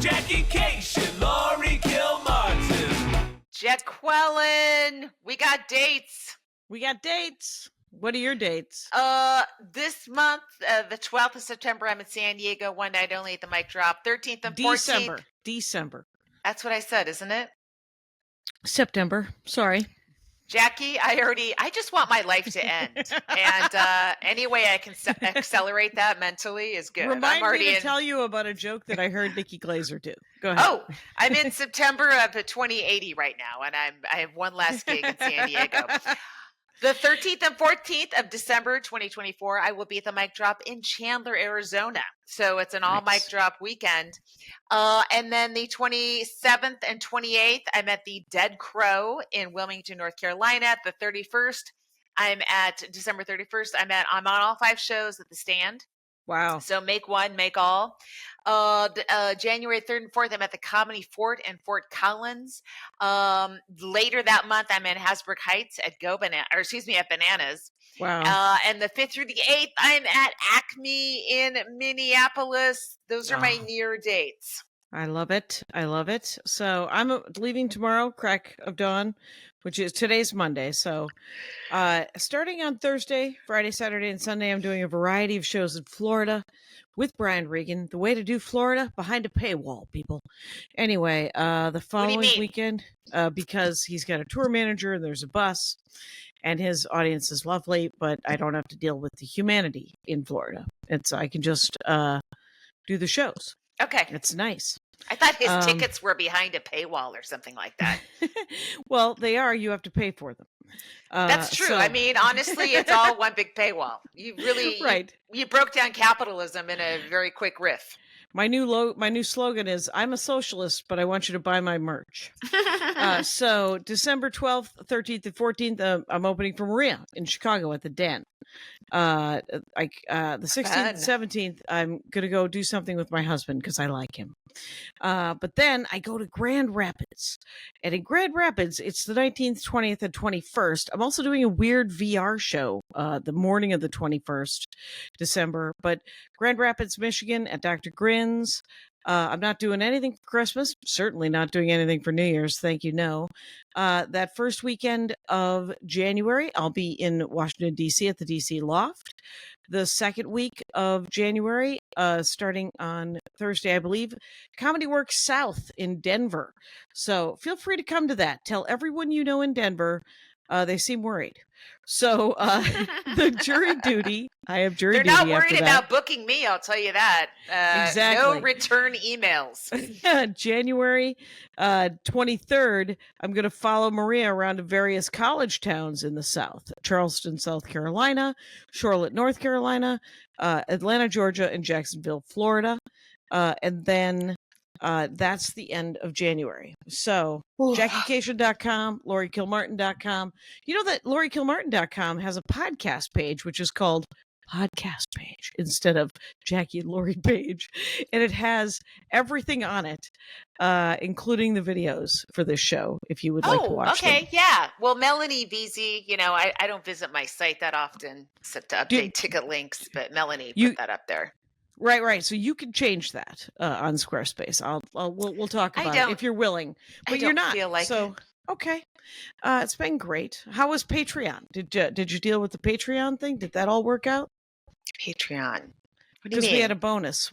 Jackie Kashian, Laurie Kilmartin. Jaqueline, we got dates. What are your dates? This month, the 12th of September, I'm in San Diego, one night only at the mic drop. 13th and 14th. December. That's what I said, isn't it? September. Sorry. Jackie, I just want my life to end. And any way I can accelerate that mentally is good. Remind me to tell you about a joke that I heard Nikki Glaser do. Go ahead. Oh, I'm in September of 2080 right now, and I have one last gig in San Diego. The 13th and 14th of December 2024, I will be at the mic drop in Chandler, Arizona. So it's an all mic drop weekend. And then the 27th and 28th, I'm at the Dead Crow in Wilmington, North Carolina. The 31st, I'm at December 31st. I'm on all 5 shows at the Stand. Wow. So make one, make all. January 3rd and 4th, I'm at the Comedy Fort in Fort Collins. Later that month, I'm in Hasbrook Heights at at Bananas. Wow. And the 5th through the 8th, I'm at Acme in Minneapolis. Those are my near dates. I love it. So I'm leaving tomorrow, crack of dawn, which is today's Monday. So starting on Thursday, Friday, Saturday, and Sunday, I'm doing a variety of shows in Florida with Brian Regan. The way to do Florida, behind a paywall, people. Anyway, the following weekend, because he's got a tour manager and there's a bus, and his audience is lovely, but I don't have to deal with the humanity in Florida. I can just do the shows. Okay. It's nice. I thought his tickets were behind a paywall or something like that. Well, they are. You have to pay for them. That's true. I mean, honestly, it's all one big paywall. You really, you broke down capitalism in a very quick riff. My new slogan is, I'm a socialist, but I want you to buy my merch. So December 12th, 13th, and 14th, I'm opening for Maria in Chicago at the Den. The 16th and 17th, I'm going to go do something with my husband because I like him. But then I go to Grand Rapids. And in Grand Rapids, it's the 19th, 20th, and 21st. I'm also doing a weird VR show the morning of the 21st December. But Grand Rapids, Michigan at Dr. Grin's. I'm not doing anything for Christmas. Certainly not doing anything for New Year's. Thank you, no. That first weekend of January, I'll be in Washington, D.C. at the D.C. Loft. The second week of January, starting on Thursday, I believe, Comedy Works South in Denver. So feel free to come to that. Tell everyone you know in Denver. They seem worried. So the jury duty, I have jury duty. They're not worried about booking me, I'll tell you that. Exactly. No return emails. January 23rd, I'm going to follow Maria around to various college towns in the South. Charleston, South Carolina, Charlotte, North Carolina, Atlanta, Georgia, and Jacksonville, Florida. And then that's the end of January. So JackieKashian.com, LaurieKilmartin.com. You know that LaurieKilmartin.com has a podcast page, which is called Podcast Page instead of Jackie and Laurie page. And it has everything on it, including the videos for this show, if you would like to watch them. Yeah. Well, Melanie Veazey, I don't visit my site that often except to update ticket links, but Melanie put that up there. Right. So you can change that on Squarespace. We'll talk about it if you're willing, but you're not. Feel like so okay. It's been great. How was Patreon? Did you deal with the Patreon thing? Did that all work out? Patreon. Because we had a bonus.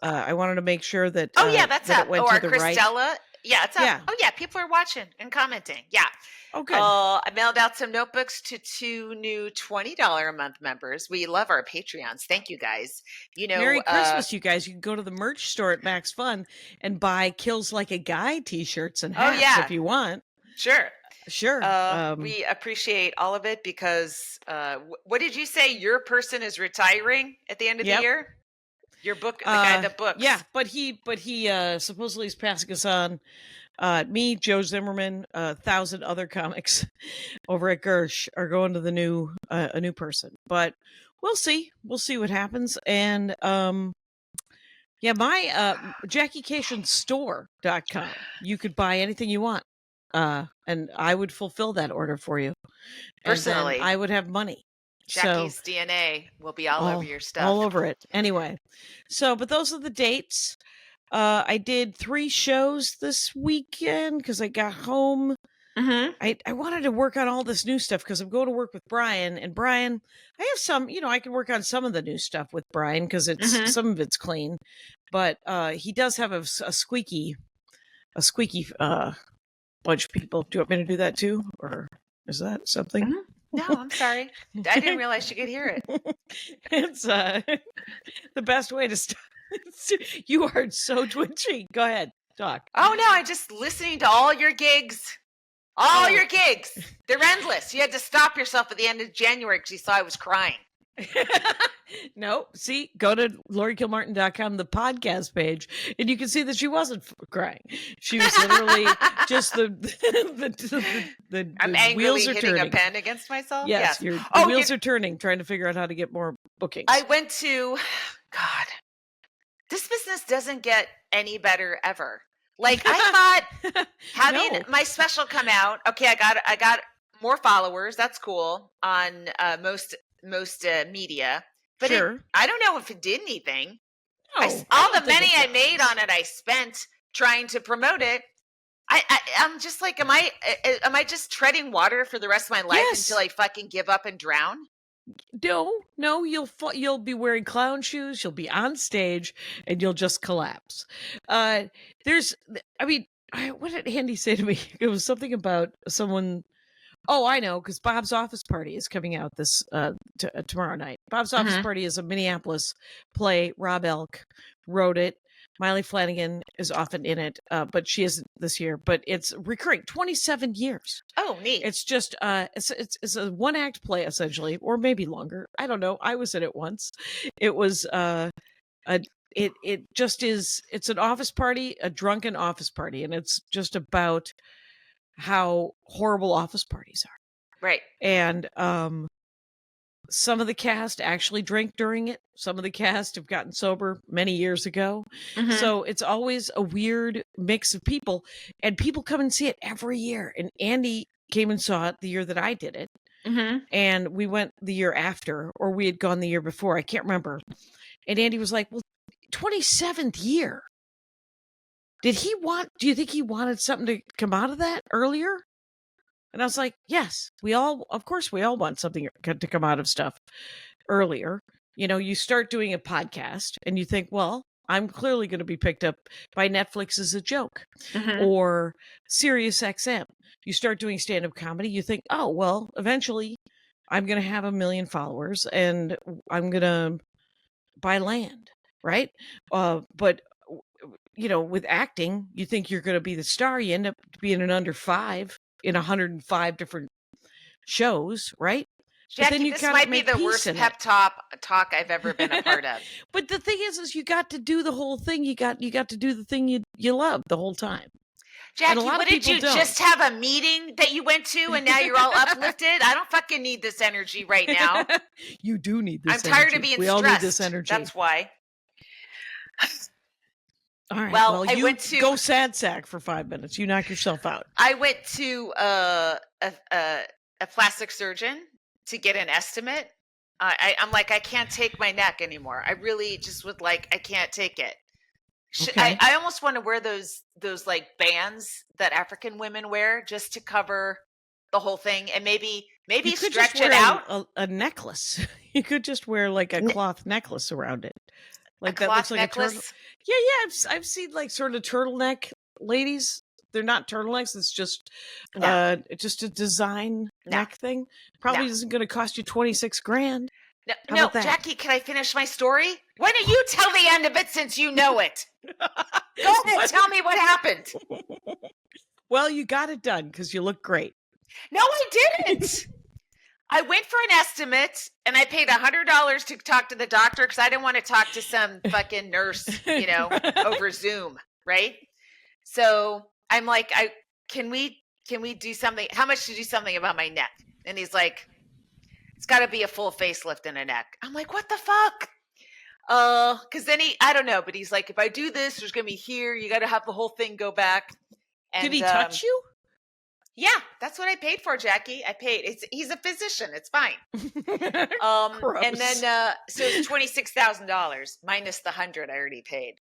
I wanted to make sure that. That's that up. It went Or to the Christella. Right. Yeah, it's up. Yeah. Oh yeah, people are watching and commenting. Yeah. Oh, good. I mailed out some notebooks to 2 new $20 a month members. We love our Patreons. Thank you guys. Merry Christmas, you guys. You can go to the merch store at Max Fun and buy Kills Like a Guy t-shirts and hats if you want. Sure. Sure. We appreciate all of it because what did you say? Your person is retiring at the end of the year? Your book, the guy that books. Yeah, but he supposedly is passing us on. Me, Joe Zimmerman, 1,000 other comics over at Gersh are going to the new a new person. But we'll see. We'll see what happens. And my JackieKashianStore.com. You could buy anything you want. And I would fulfill that order for you. Personally. I would have money. Jackie's DNA will be all over your stuff. All over it. Anyway. But those are the dates. I did 3 shows this weekend because I got home. Mm-hmm. I wanted to work on all this new stuff because I'm going to work with Brian. And Brian, I have some, I can work on some of the new stuff with Brian because Mhm. some of it's clean. But he does have a squeaky bunch of people. Do you want me to do that too? Or is that something? Mhm. No, I'm sorry. I didn't realize you could hear it. It's the best way to start. You are so twitchy. Go ahead, talk. Oh no, I'm just listening to all your gigs. All Oh. your gigs. They're endless. You had to stop yourself at the end of January because you saw I was crying. No, see, go to lauriekilmartin.com, the podcast page, and you can see that she wasn't crying. She was literally just the I'm wheels angrily are hitting turning. a pen against myself. Yes, Yes. the wheels are turning, trying to figure out how to get more bookings. I went to God. This business doesn't get any better ever. Like I thought having No. my special come out. Okay, I got more followers. That's cool on most media. But Sure. I don't know if it did anything. No, all I the don't think money it I made does. on it, I spent trying to promote it. I'm just like, am I just treading water for the rest of my life Yes. until I fucking give up and drown? No, you'll be wearing clown shoes, you'll be on stage, and you'll just collapse. What did Andy say to me? It was something about someone. Oh, I know, because Bob's Office Party is coming out this tomorrow night. Bob's Office Mhm. Party is a Minneapolis play. Rob Elk wrote it. Miley Flanagan is often in it, but she isn't this year. But it's recurring, 27 years. Oh, neat. It's just it's a one act play essentially, or maybe longer. I don't know. I was in it once. It was it just is. It's an office party, a drunken office party, and it's just about how horrible office parties are. Right. And some of the cast actually drink during it. Some of the cast have gotten sober many years ago. Mhm. So it's always a weird mix of people, and people come and see it every year. And Andy came and saw it the year that I did it. Mhm. And we went the year after, or we had gone the year before. I can't remember. And Andy was like, well, 27th year. Do you think he wanted something to come out of that earlier? And I was like, yes, of course we all want something to come out of stuff earlier. You start doing a podcast and you think, well, I'm clearly going to be picked up by Netflix as a joke Mhm. or Sirius XM. You start doing stand-up comedy, you think, oh, well, eventually I'm going to have 1 million followers and I'm going to buy land, right? But with acting, you think you're going to be the star. You end up being an under 5 in 105 different shows, right? Jackie, then you this gotta might be make the peace worst in it. pep talk I've ever been a part of. But the thing is you got to do the whole thing. You got to do the thing you love the whole time. Jackie, lot of what did people you don't. just have a meeting that you went to and now you're all uplifted? I don't fucking need this energy right now. You do need this. I'm tired of energy. being We stressed. all need this energy. That's why. All right. Well, I you went to go sad sack for 5 minutes. You knock yourself out. I went to a plastic surgeon to get an estimate. I'm like, I can't take my neck anymore. I really just would like, I can't take it. Okay. I almost want to wear those like bands that African women wear just to cover the whole thing, and maybe You could stretch just wear it out. a necklace. You could just wear like a cloth necklace around it. Like a that cloth looks like necklace. a turtle. Yeah. I've seen like sort of turtleneck ladies. They're not turtlenecks. It's just just a design neck thing. Probably isn't going to cost you 26 grand. How No, about that? Jackie, can I finish my story? Why don't you tell the end of it since you know it? Go ahead, tell me what happened. Well, you got it done because you look great. No, I didn't. I went for an estimate and I paid $100 to talk to the doctor because I didn't want to talk to some fucking nurse, over Zoom, right? So I'm like, can we do something? How much to do something about my neck? And he's like, it's got to be a full facelift and a neck. I'm like, what the fuck? Because then I don't know, but he's like, if I do this, there's gonna be here. You got to have the whole thing go back. And, Did he touch you? Yeah, that's what I paid for, Jackie. I paid. He's a physician. It's fine. Gross. And then so it's $26,000 minus the $100 I already paid.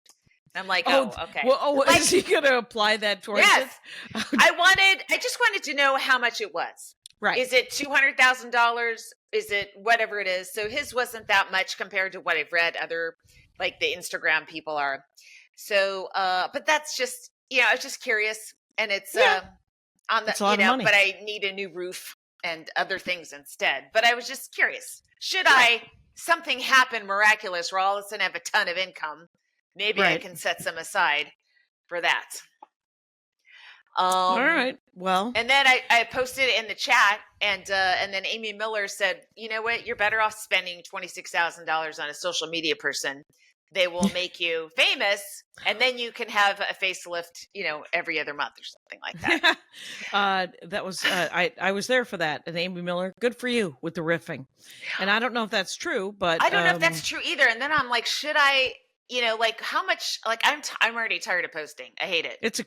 I'm like, Oh, okay. Like, is he going to apply that towards yes. it? I just wanted to know how much it was. Right. Is it $200,000? Is it whatever it is? So his wasn't that much compared to what I've read other, like the Instagram people are. So, but that's just, I was just curious, and it's on the, It's a lot of money. but I need a new roof and other things instead. But I was just curious, should something happen miraculous where all of a sudden I have a ton of income, maybe I can set some aside for that. All right. Well, and then I posted it in the chat, and then Amy Miller said, "You know what? You're better off spending $26,000 on a social media person. They will make you famous, and then you can have a facelift, every other month or something like that." that was I was there for that. And Amy Miller, good for you with the riffing. And I don't know if that's true, but I don't know if that's true either. And then I'm like, should I? Like how much? Like I'm already tired of posting. I hate it.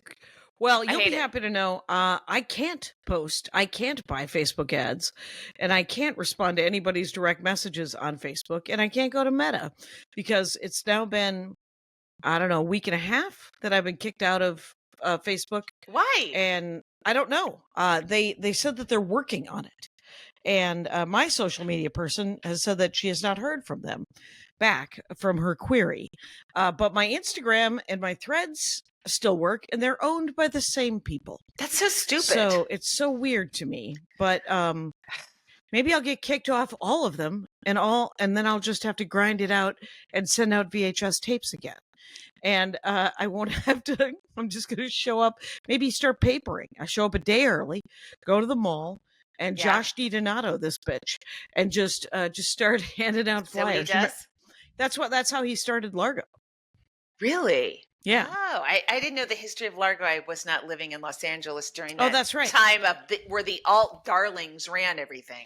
Well, you'll be happy to know I can't post. I can't buy Facebook ads, and I can't respond to anybody's direct messages on Facebook, and I can't go to Meta because it's now been, I don't know, a week and a half that I've been kicked out of Facebook. Why? And I don't know. They said that they're working on it, and my social media person has said that she has not heard from them back from her query. But my Instagram and my Threads still work, and they're owned by the same people. That's so stupid. So it's so weird to me. But maybe I'll get kicked off all of them, and then I'll just have to grind it out and send out VHS tapes again. And I won't have to. I'm just going to show up. Maybe start papering. I show up a day early, go to the mall, and Josh DiDonato this bitch, and just start handing out flyers. So he does? That's how he started Largo. Really? Yeah. Oh, I didn't know the history of Largo. I was not living in Los Angeles during that that's right. time of where the alt darlings ran everything.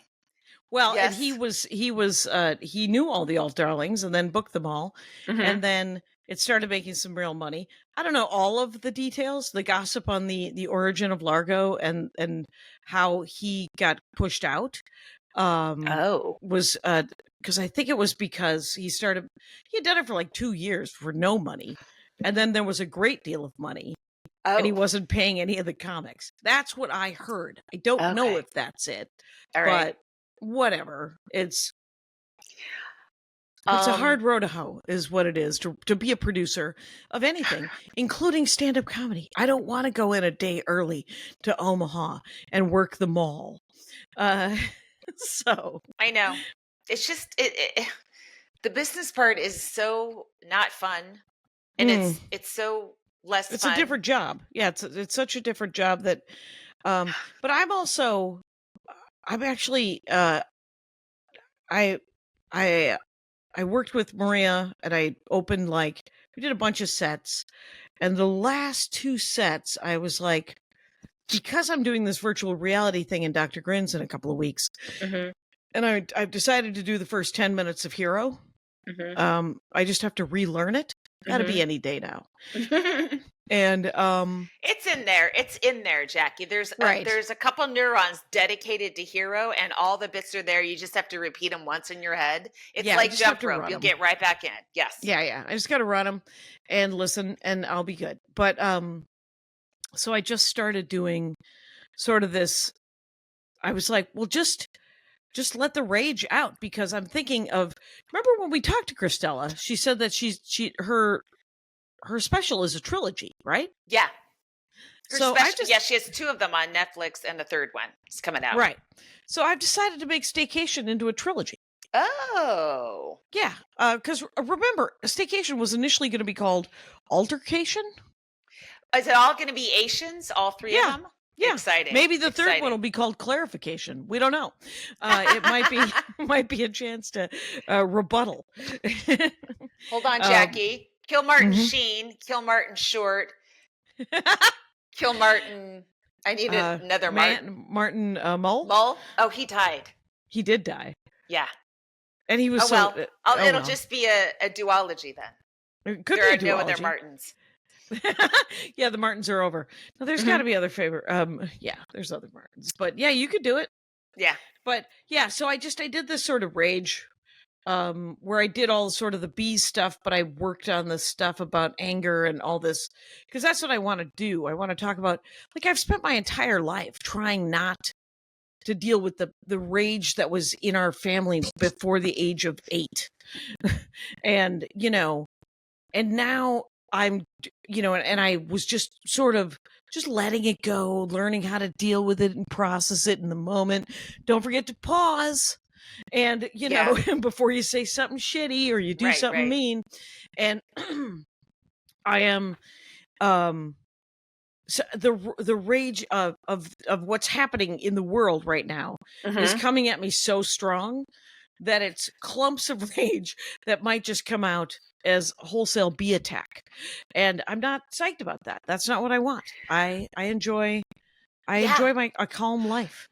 Well, and he knew all the alt darlings and then booked them all. Mm-hmm. And then it started making some real money. I don't know all of the details, the gossip on the origin of Largo and how he got pushed out. Was because I think it was because he had done it for like 2 years for no money. And then there was a great deal of money, and he wasn't paying any of the comics. That's what I heard. I don't know if that's it, but whatever. It's a hard road to hoe, is what it is to be a producer of anything, including stand-up comedy. I don't want to go in a day early to Omaha and work the mall. So I know it's just the business part is so not fun. And it's so less fun. It's a different job. Yeah, it's such a different job that but I'm actually I worked with Maria, and I opened we did a bunch of sets, and the last 2 sets I was like, because I'm doing this virtual reality thing in Dr. Grins in a couple of weeks, and I've decided to do the first 10 minutes of Hero. I just have to relearn it. Got to be any day now. And it's in there, Jackie. There's a couple neurons dedicated to Hero, and all the bits are there. You just have to repeat them once in your head. It's like jump rope. You'll get right back in. Yes. Yeah. I just got to run them and listen, and I'll be good. But so I just started doing sort of this. I was like, well, just let the rage out, because I'm thinking of, remember when we talked to Christella, she said that her special is a trilogy, right? Yeah. So she has 2 of them on Netflix, and the third one is coming out. Right. So I've decided to make Staycation into a trilogy. Oh. Yeah. Because remember, Staycation was initially going to be called Altercation. Is it all going to be Asians, all 3 of them? Yeah, exciting. Maybe the third one will be called Clarification. We don't know. It might be a chance to rebuttal. Hold on, Jackie. Kill Martin Sheen. Kill Martin Short. Kill Martin. I need another Martin. Martin Mull. Mull. Oh, he died. He did die. Yeah. And he was it'll just be a duology then. It could there be are a duology. no other Martins. Yeah, the Martins are over. Now, there's got to be other favorite. Yeah, there's other Martins, but yeah, you could do it. Yeah, but yeah, so I did this sort of rage where I did all sort of the bee stuff, but I worked on the stuff about anger and all this, because that's what I want to do. I want to talk about, like, I've spent my entire life trying not to deal with the rage that was in our family before the age of 8. And, and now I'm, and I was just sort of just letting it go, learning how to deal with it and process it in the moment. Don't forget to pause. And, before you say something shitty or you do something mean. And I am, so the rage of what's happening in the world right now is coming at me so strong that it's clumps of rage that might just come out as wholesale bee attack. And I'm not psyched about that. That's not what I want. I enjoy a calm life.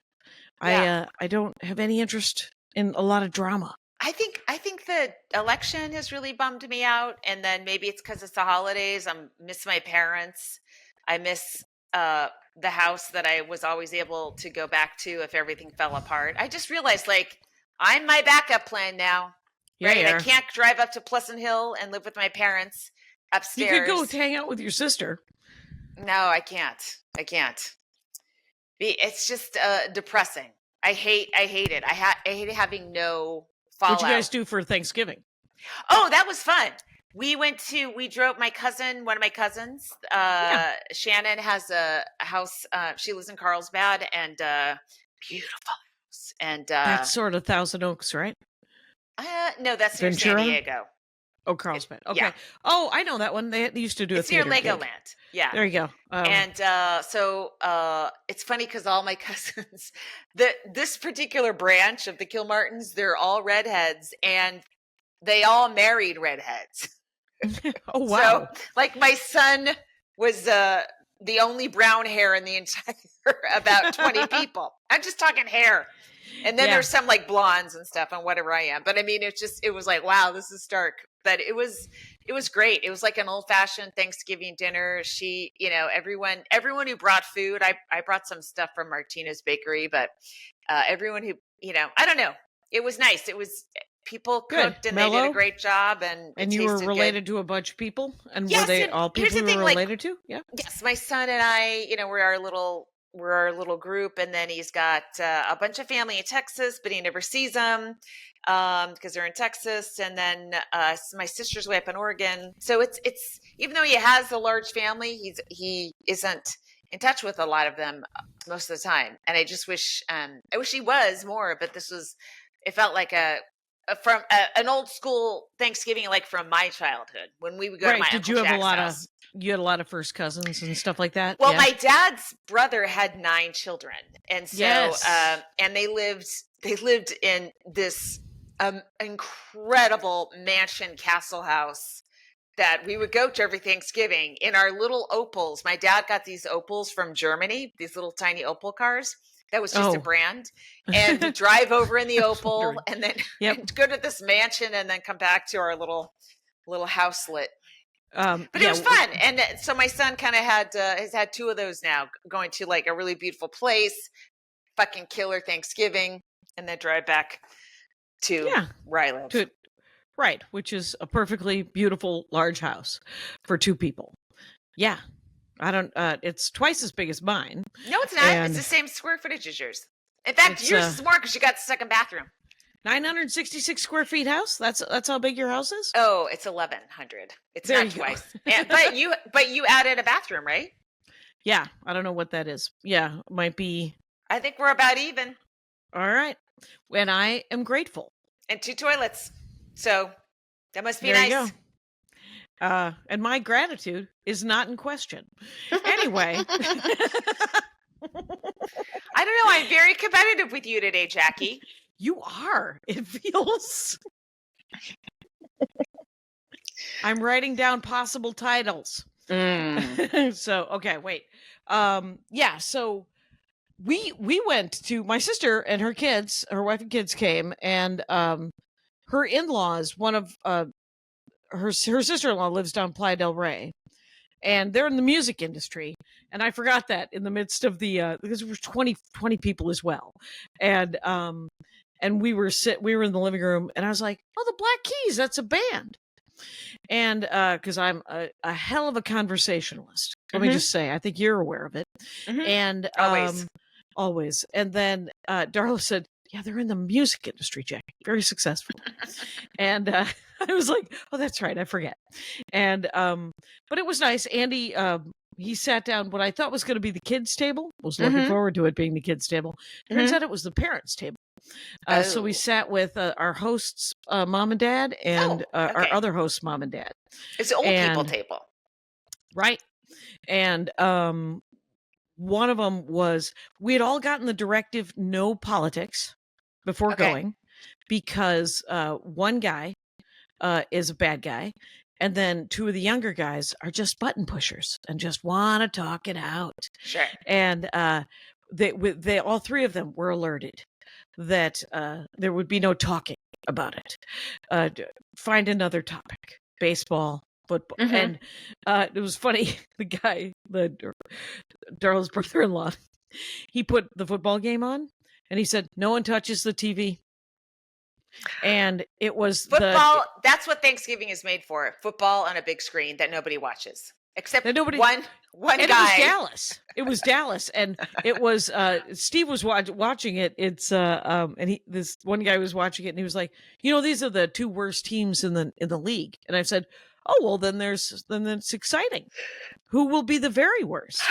I don't have any interest in a lot of drama. I think the election has really bummed me out, and then maybe it's because it's the holidays. I miss my parents. I miss the house that I was always able to go back to if everything fell apart. I just realized, like, I'm my backup plan now. Right? Yeah. I can't drive up to Pleasant Hill and live with my parents upstairs. You could go hang out with your sister. No, I can't. It's just depressing. I hate it. I hate having no fallout. What'd you guys do for Thanksgiving? Oh, that was fun. We drove one of my cousins, Shannon has a house. She lives in Carlsbad, and beautiful house. And that's sort of Thousand Oaks, right? No, that's near San Diego. Oh, Carlsbad. Okay. Yeah. Oh, I know that one. They used to do it's a theater near gig. Legoland. Yeah. There you go. And so it's funny because all my cousins, this particular branch of the Kilmartins, they're all redheads, and they all married redheads. Oh, wow. So, like, my son was the only brown hair in the entire about 20 people. I'm just talking hair. And then there's some like blondes and stuff and whatever I am. But I mean, it was like, wow, this is stark. But it was great. It was like an old fashioned Thanksgiving dinner. She, everyone who brought food, I brought some stuff from Martina's Bakery, but everyone who, I don't know. It was nice. It was people cooked and mellow. They did a great job. And you were related to a bunch of people? And yes, were they and all people you were related to? Yeah. Yes. My son and I, we're our little group, and then he's got a bunch of family in Texas, but he never sees them because they're in Texas. And then my sister's way up in Oregon. So it's even though he has a large family, he isn't in touch with a lot of them most of the time. And I just wish he was more. But it felt like an old school Thanksgiving, like from my childhood when we would go to my Uncle Jack's house. You had a lot of first cousins and stuff like that? Well, my dad's brother had 9 children. And so, and they lived in this incredible mansion castle house that we would go to every Thanksgiving in our little Opals. My dad got these Opals from Germany, these little tiny Opal cars. That was just a brand. And we drive over in the Opal and then and go to this mansion and then come back to our little houselet. But it was fun. And so my son kind of has had 2 of those now, going to like a really beautiful place, fucking killer Thanksgiving, and then drive back to where I live. Right, which is a perfectly beautiful large house for 2 people. Yeah. I don't it's twice as big as mine. No, it's not. It's the same square footage as yours. In fact, yours is more because you got the second bathroom. 966 square feet house. That's how big your house is. Oh, it's 1,100. It's not twice. But you added a bathroom, right? Yeah, I don't know what that is. Yeah, might be. I think we're about even. All right, and I am grateful. And 2 toilets, so that must be there nice. You go. And my gratitude is not in question. Anyway, I don't know. I'm very competitive with you today, Jackie. You are. It feels. I'm writing down possible titles. So, okay, wait. So we went to my sister and her kids, her wife and kids came, and her in-laws, one of her sister-in-law lives down Playa del Rey, and they're in the music industry. And I forgot that in the midst of the because there were 20 people as well. and we were in the living room, and I was like, "Oh, the Black Keys, that's a band." And because I'm a hell of a conversationalist, let me just say, I think you're aware of it. And always. And then Darla said, "Yeah, they're in the music industry, Jackie, very successful." And I was like, "Oh, that's right, I forget." And but it was nice. Andy, he sat down what I thought was going to be the kids' table. Was looking forward to it being the kids' table. Turns out it was the parents' table. So we sat with our hosts, mom and dad, and our other hosts, mom and dad. It's the old people table. Right. And one of them was, we had all gotten the directive, no politics before going, because one guy is a bad guy. And then two of the younger guys are just button pushers and just want to talk it out. Sure. And they all three of them were alerted that there would be no talking about it. Find another topic: baseball, football. And it was funny. The guy, Darla's brother-in-law, he put the football game on, and he said, "No one touches the TV." And it was football. That's what Thanksgiving is made for: football on a big screen that nobody watches, except one and guy. It was Dallas, and it was Steve was watching it. It's and this one guy was watching it, and he was like, "These are the two worst teams in the league." And I said, "Oh, well, then it's exciting. Who will be the very worst?"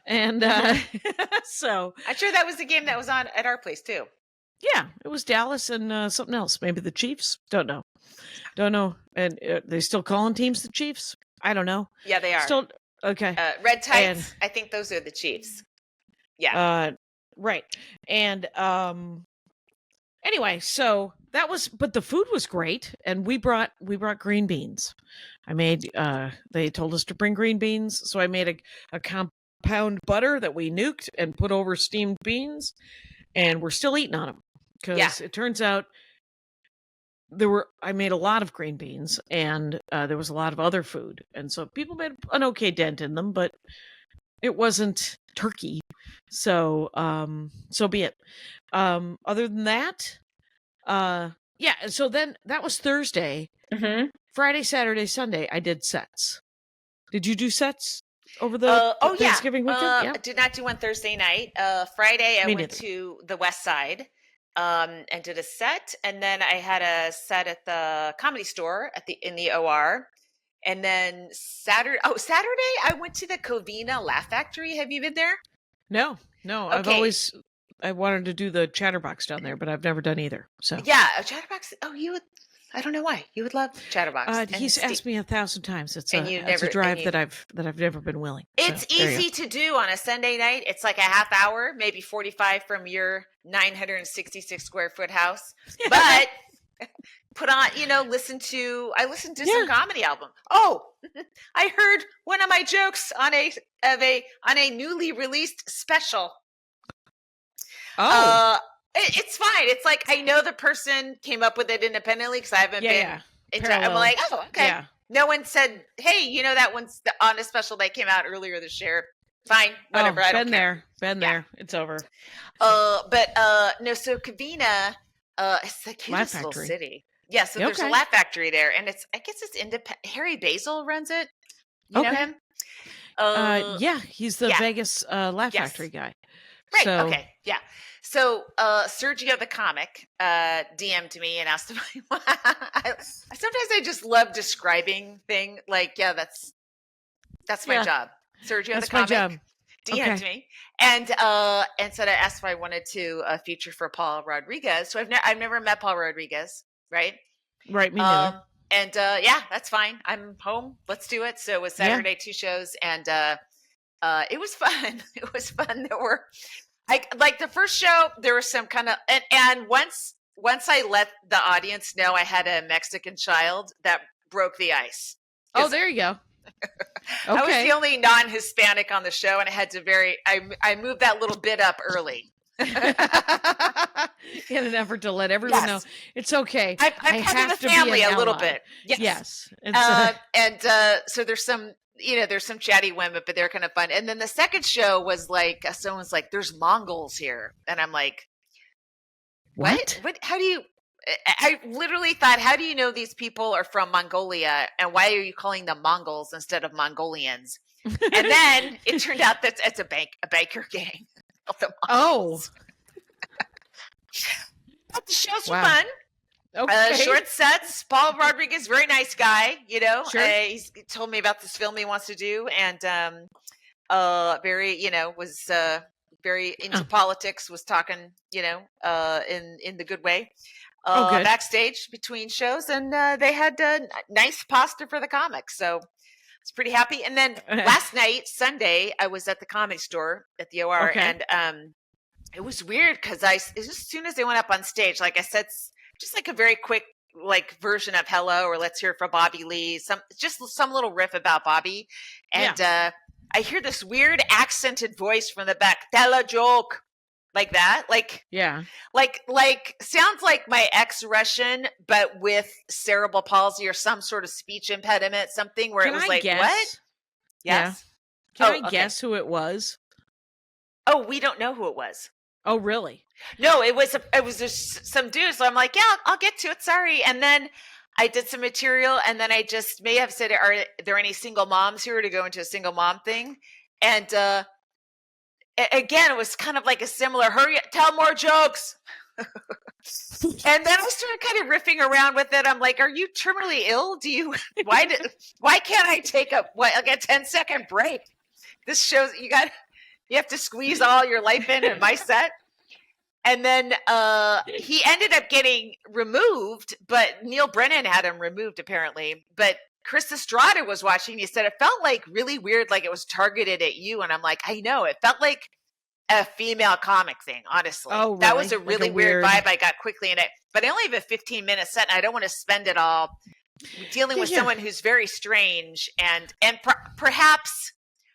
And so I'm sure that was the game that was on at our place too. Yeah, it was Dallas and something else. Maybe the Chiefs. Don't know. And they still calling teams the Chiefs? I don't know. Yeah, they are. Still okay. Red Tights. I think those are the Chiefs. Yeah. Right. And anyway, so that was. But the food was great, and we brought green beans. I made. They told us to bring green beans, so I made a compound butter that we nuked and put over steamed beans, and we're still eating on them. Because it turns out I made a lot of green beans, and there was a lot of other food. And so people made an okay dent in them, but it wasn't turkey. So, so be it. Other than that, so then that was Thursday. Friday, Saturday, Sunday, I did sets. Did you do sets over the Thanksgiving weekend? I did not do one Thursday night. Friday, I went to the West Side. And did a set, and then I had a set at the Comedy Store in the OR, and then Saturday I went to the Covina Laugh Factory. Have you been there? No. Okay. I wanted to do the Chatterbox down there, but I've never done either. So yeah, a Chatterbox. Oh, you would. I don't know why you would love Chatterbox. He's asked me 1,000 times. It's a drive that I've never been willing. It's easy to do on a Sunday night. It's like a half hour, maybe 45 from your 966 square foot house. But put on, I listened to some comedy album. Oh, I heard one of my jokes on a newly released special. Oh. It's fine. It's like, I know the person came up with it independently because I haven't been. I'm like, oh, okay. Yeah. No one said, hey, that one's on a special that came out earlier this year. Fine, whatever. I don't care. Been there. It's over. But no. So Covina, it's the cutest little city. Yeah. So there's a Laugh Factory there, and I guess it's independent. Harry Basil runs it. You know him? Yeah, he's the Vegas Laugh Factory guy. Right. So, okay. Yeah. So Sergio the comic DM'd me and asked if sometimes I just love describing things like, that's my job. Sergio the comic DM'd me and said I asked if I wanted to feature for Paul Rodriguez. So I've never met Paul Rodriguez, right? Right, me neither. And that's fine. I'm home. Let's do it. So it was Saturday, 2 shows, and it was fun. It was fun. There were like the first show, there was some kind of and once I let the audience know I had a Mexican child, that broke the ice. Oh, there you go. I was the only non-Hispanic on the show, and I had to I moved that little bit up early. In an effort to let everyone know it's okay. I'm part of the family a little bit. Yes. So there's some, there's some chatty women, but they're kind of fun. And then the second show was like, someone's like, there's Mongols here. And I'm like, What? What? How do you? I literally thought, how do you know these people are from Mongolia, and why are you calling them Mongols instead of Mongolians? And then it turned out that it's a biker gang. The Oh, Mongols. But the shows were Wow. fun. okay. Short sets. Paul Rodriguez, very nice guy. You know, Sure. he told me about this film he wants to do, and very, was very into politics. Was talking, in the good way. Oh, good. Backstage between shows, and they had nice pasta for the comics, so I was pretty happy. And then last night, Sunday, I was at the comic store at the OR, Okay. and it was weird because as soon as they went up on stage, like I said, just like a very quick version of hello or let's hear from Bobby Lee, some little riff about Bobby, and I hear this weird accented voice from the back, tell a joke. Like that, Yeah. like sounds like my ex-Russian, but with cerebral palsy or some sort of speech impediment, something where Can it was I like, guess? what? Yeah. Yes. Can Oh, I okay. guess who it was? Oh, we don't know who it was. Oh, really? No, it was just some dude. So I'm like, yeah, I'll get to it. Sorry. And then I did some material, and then I just may have said, are there any single moms here to go into a single mom thing? And again, it was kind of like a similar hurry up, tell more jokes. And then I started kind of riffing around with it. I'm like, are you terminally ill? Why can't I take a 10-second break? This shows you have to squeeze all your life in my set. And then he ended up getting removed, but Neil Brennan had him removed apparently. But Chris Estrada was watching. He said it felt like really weird, like it was targeted at you. And I'm like, I know. It felt like a female comic thing, honestly. Oh, That really? was a Like a really weird weird- vibe I got quickly in it. But I only have a 15-minute set, and I don't want to spend it all dealing with Yeah. someone who's very strange and perhaps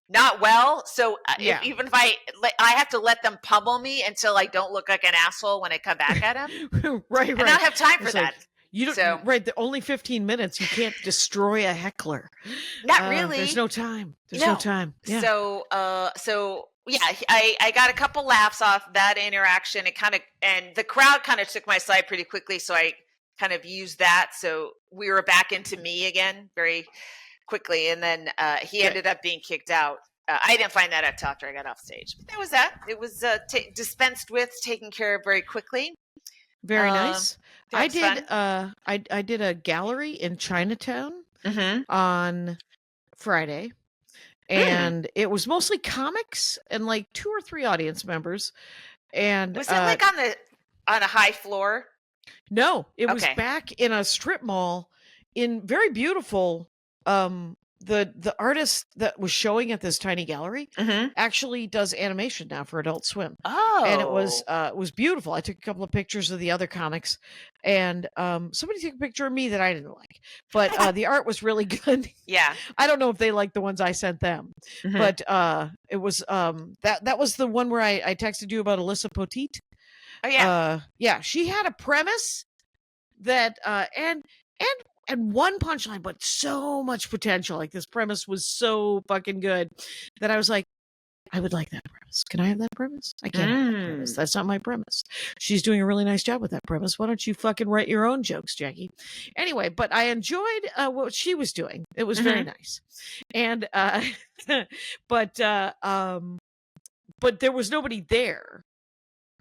not well. So Yeah. even if I have to let them pummel me until I don't look like an asshole when I come back at them. right. And I don't have time for It's that. like, you don't. So- Right. The only 15 minutes. You can't destroy a heckler. Not really. There's no time. There's no time. Yeah. So yeah, I got a couple laughs off that interaction. And the crowd kind of took my side pretty quickly, so I kind of used that. So we were back into me again very quickly, and then he ended up being kicked out. I didn't find that out till after I got off stage. But that was that. It was dispensed with, taken care of very quickly. Very nice. that I was did. fun. I did a gallery in Chinatown Mm-hmm. on Friday, and it was mostly comics and like 2 or 3 audience members. And Was it like on a high floor? no, it was Okay. back in a strip mall in very beautiful. The artist that was showing at this tiny gallery Mm-hmm. actually does animation now for Adult Swim. Oh, And it was beautiful. I took a couple of pictures of the other comics, and somebody took a picture of me that I didn't like, but the art was really good. yeah. I don't know if they liked the ones I sent them, Mhm. but it was that was the one where I texted you about Alyssa Poteet. Oh yeah. Yeah, she had a premise that and one punchline, but so much potential. Like this premise was so fucking good that I was like, I would like that premise. Can I have that premise? I can't have that premise. That's not my premise. She's doing a really nice job with that premise. Why don't you fucking write your own jokes, Jackie? Anyway, but I enjoyed what she was doing. It was very nice. And but there was nobody there.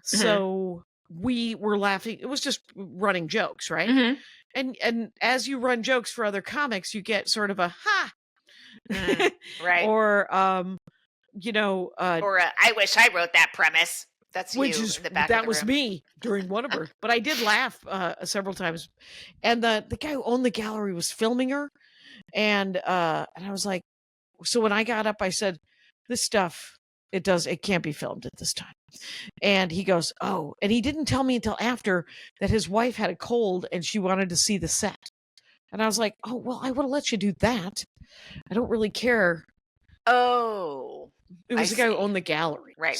So we were laughing. It was just running jokes, right? Mhm. And as you run jokes for other comics, you get sort of a ha, Right. or Or I wish I wrote that premise. That's which you is in the back of that the was room. me during one of her. But I did laugh several times, and the guy who owned the gallery was filming her, and I was like, so when I got up, I said, "This stuff, it can't be filmed at this time." And he goes, "Oh," and he didn't tell me until after that his wife had a cold and she wanted to see the set. And I was like, "Oh, well, I would have let you do that. I don't really care." Oh, It was I the guy who see. owned the gallery. right.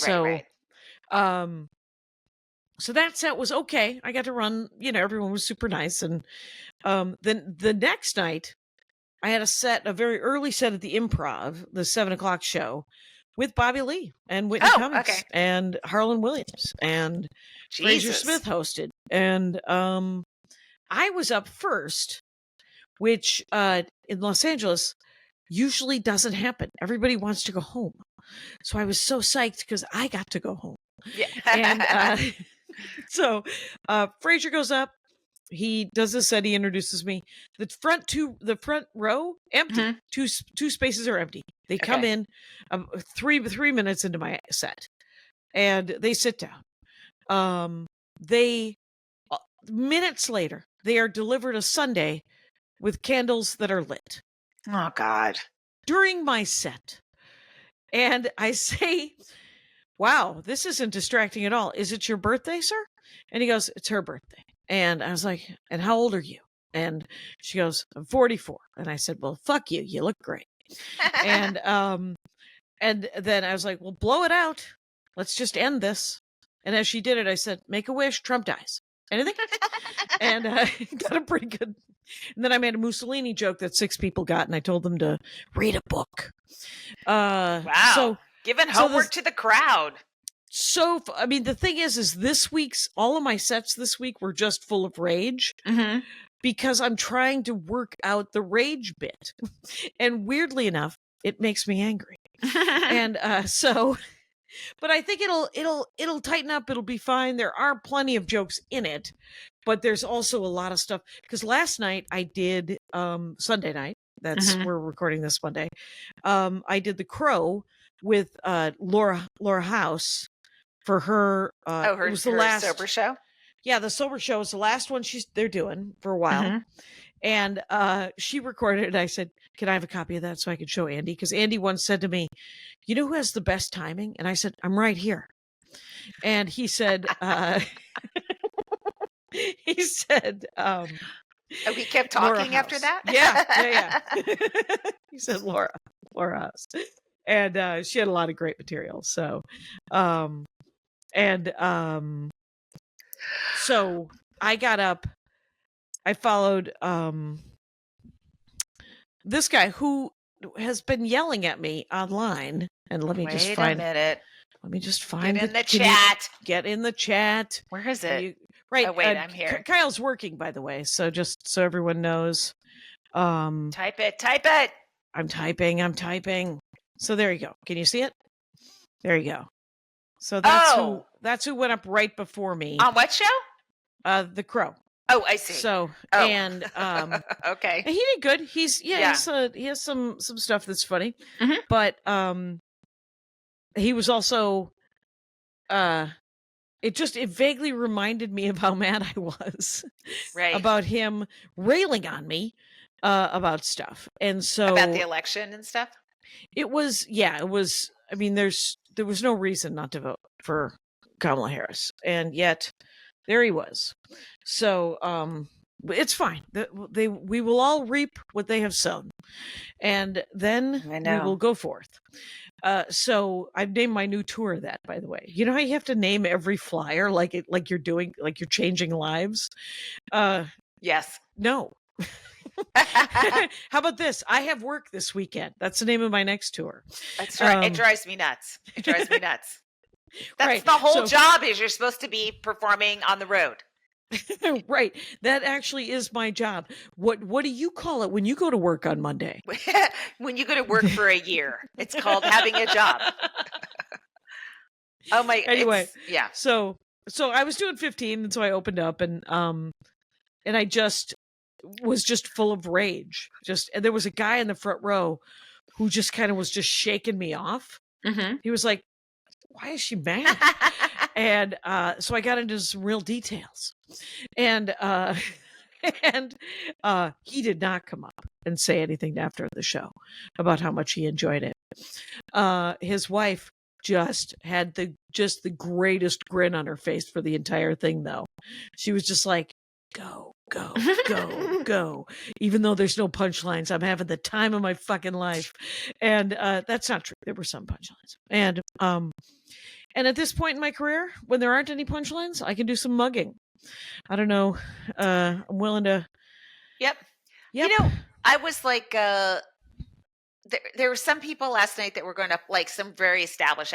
So that set was okay. I got to run, everyone was super nice. And then the next night, I had a very early set at the Improv, the 7:00 show, with Bobby Lee and Whitney Oh, Cummings okay. and Harlan Williams and Fraser Jesus. Smith hosted. And I was up first, which in Los Angeles usually doesn't happen. Everybody wants to go home. So I was so psyched because I got to go home. Yeah. And so Fraser goes up. He does this set. He introduces me. The front row empty. Mhm. Two spaces are empty. They come Okay. in 3 minutes into my set, and they sit down. They minutes later they are delivered a sundae with candles that are lit Oh God. during my set, and I say, "Wow, this isn't distracting at all. Is it your birthday, sir?" And he goes, "It's her birthday." And I was like, "And how old are you?" And she goes, "I'm 44." And I said, "Well, fuck you. You look great." And then I was like, "Well, blow it out. Let's just end this." And as she did it, I said, "Make a wish. Trump dies." Anything? And got a pretty good. And then I made a Mussolini joke that 6 people got, and I told them to read a book. Wow. So Giving so homework to the crowd. I mean, the thing is this week's, all of my sets this week were just full of rage Mm-hmm. because I'm trying to work out the rage bit. And weirdly enough, it makes me angry. And but I think it'll tighten up. It'll be fine. There are plenty of jokes in it, but there's also a lot of stuff. Because last night I did Sunday night. That's Mhm. we're recording this Monday. I did The Crow with Laura House for her. Her, it was the her last sober show. Yeah, the sober show is the last one they're doing for a while. Mhm. And she recorded it. I said, "Can I have a copy of that so I can show Andy?" Because Andy once said to me, "You know who has the best timing?" And I said, "I'm right here." And he said, he said, Oh, he kept Laura talking after House. that? Yeah. He said Laura House. And she had a lot of great material. So, so I got up. I followed this guy who has been yelling at me online. And let me just Wait find. a minute. Let me just find. Get in the can you chat. Get in the chat. Where is Can it? you- right. Oh, wait, I'm here. Kyle's working, by the way. So just so everyone knows. Type it. Type it. I'm typing. So there you go. Can you see it? There you go. So that's who went up right before me. On what show? The Crow. Oh, I see. So Oh. and Okay. and he did good. He has some stuff that's funny. Mhm. But he was also it vaguely reminded me of how mad I was Right. about him railing on me about stuff. And so About the election and stuff? it was I mean there was no reason not to vote for Kamala Harris, and yet there he was. So it's fine. We will all reap what they have sown, and then I we know. will go forth. So I've named my new tour that, by the way. You know how you have to name every flyer like you're changing lives? Yes. No. How about this? I have work this weekend. That's the name of my next tour. That's right. It drives me nuts. That's Right. the whole So- job is you're supposed to be performing on the road. Right. That actually is my job. What do you call it when you go to work on Monday? When you go to work for a year, it's called having a job. Oh my. Anyway. Yeah. So I was doing 15, and so I opened up, and I just was just full of rage. And there was a guy in the front row who just kind of was just shaking me off. Mm-hmm. He was like, "Why is she mad?" And so I got into some real details, and he did not come up and say anything after the show about how much he enjoyed it. His wife just had the greatest grin on her face for the entire thing, though. She was just like, "Go, go, go, go." Even though there's no punchlines, I'm having the time of my fucking life. And that's not true. There were some punchlines. And at this point in my career, when there aren't any punchlines, I can do some mugging. I don't know. I'm willing to. Yep. Yep. You know, I was like, there were some people last night that were going to, like, some very established